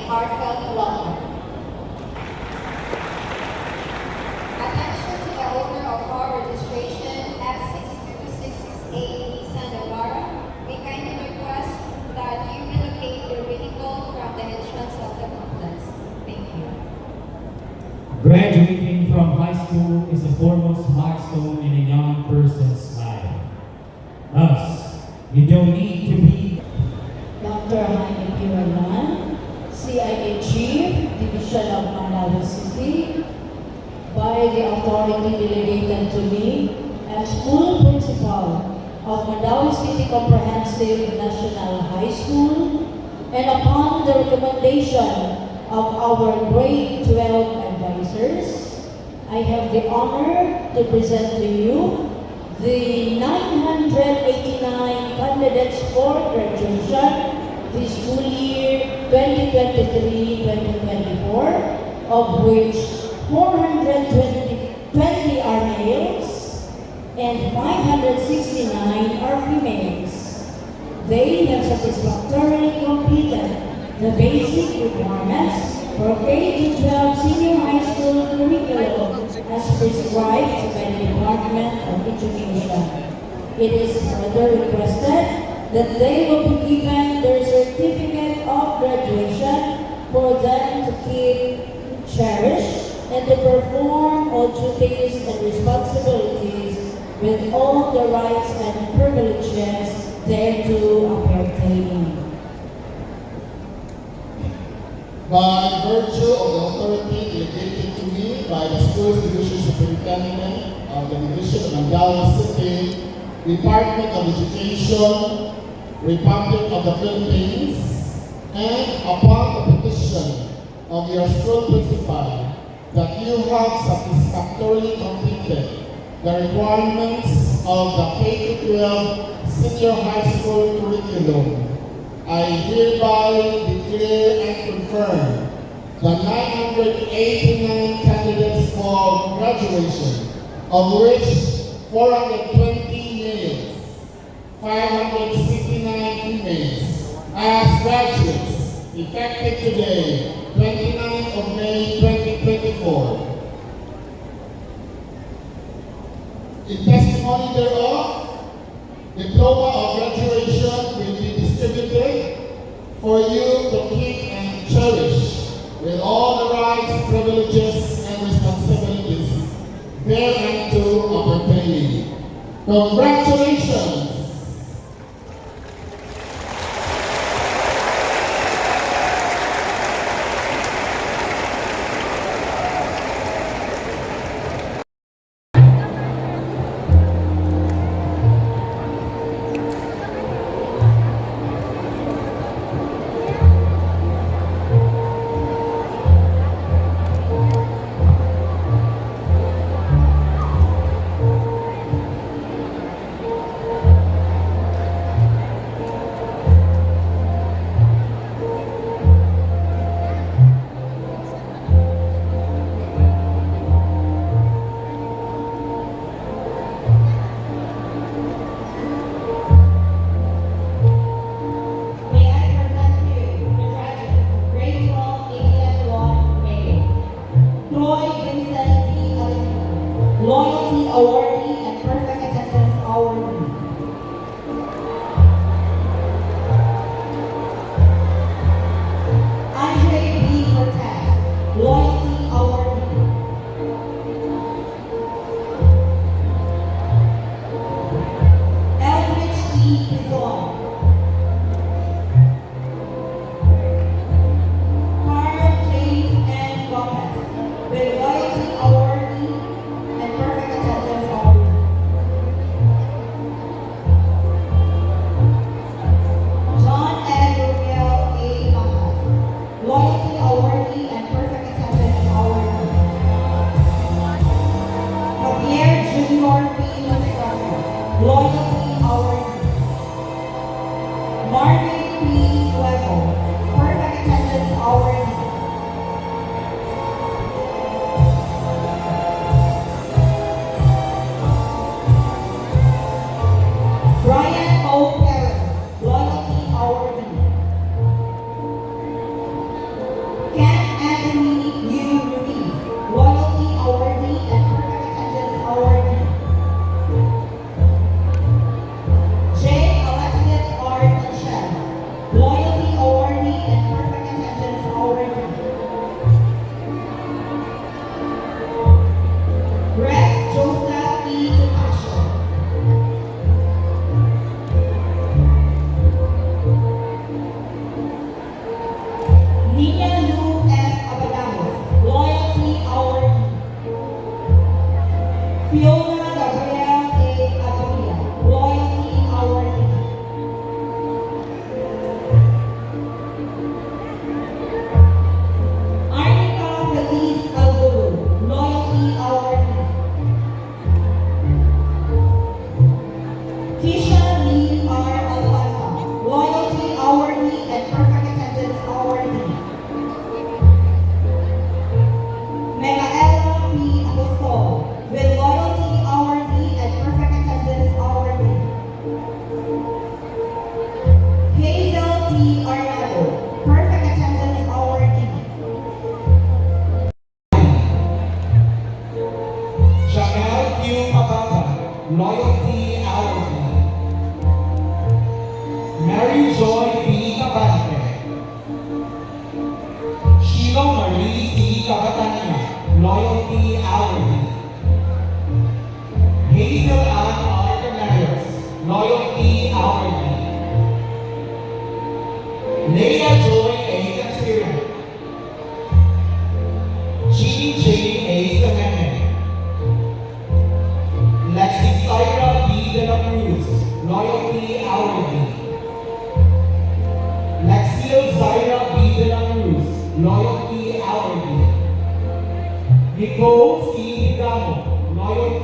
heartfelt welcome. Attention to the owner of car registration F62668 Nissan Navara. We kindly request that you relocate your vehicle from the entrance of the complex. Thank you. Graduating from high school is the foremost milestone in a young person's life. Thus, you don't need to be Dr. Jaime Piranan, CIA Chief, Division of Mandaue City, by the authority delegated to me as school principal of Mandaue City Comprehensive National High School, and upon the recommendation of our grade 12 advisors, I have the honor to present to you the 989 candidates for graduation this school year 2023-2024, of which 420 are males and 569 are females. They have satisfactorily completed the basic requirements for K-12 senior high school curriculum as prescribed by the Department of Education. It is further requested that they will be given their certificate of graduation for them to keep, cherish, and to perform all duties and responsibilities with all the rights and privileges thereto appertaining. By virtue of the authority delegated to me by the school's division superintendent of the Division of Mandaue City, Department of Education, Republic of the Philippines, and upon the petition of your school principal that you have satisfactorily completed the requirements of the K-12 senior high school curriculum, I hereby declare and confirm the 989 candidates for graduation, of which 420 males, 569 females, as graduates, effective today, 29th of May 2024. In testimony thereof, diploma of graduation will be distributed for you to keep and cherish with all the rights, privileges, and responsibilities thereunto appertaining. Congratulations! Fiona Gabrielle A. Agonia, Loyalty Awardee. Arnica Feliz Alburu, Loyalty Awardee. Kisha Lee R. Alfanta, Loyalty Awardee and Perfect Attendance Awardee. Micaela P. Apostol, with Loyalty Awardee and Perfect Attendance Awardee. Hazel T. Arnado, Perfect Attendance Awardee. Janelle Q. Mabata, Loyalty Awardee. Mary Joy B. Cabante. Sheila Marie C. Cabatania, Loyalty Awardee. Hazel Ann R. Canarias, Loyalty Awardee. Leia Joy A. Cansira. Jean J. A. Semene. Lexi Syra B. De La Cruz, Loyalty Awardee. Lexio Syra B. De La Cruz, Loyalty Awardee. Nicole C. Hidamo, Loyalty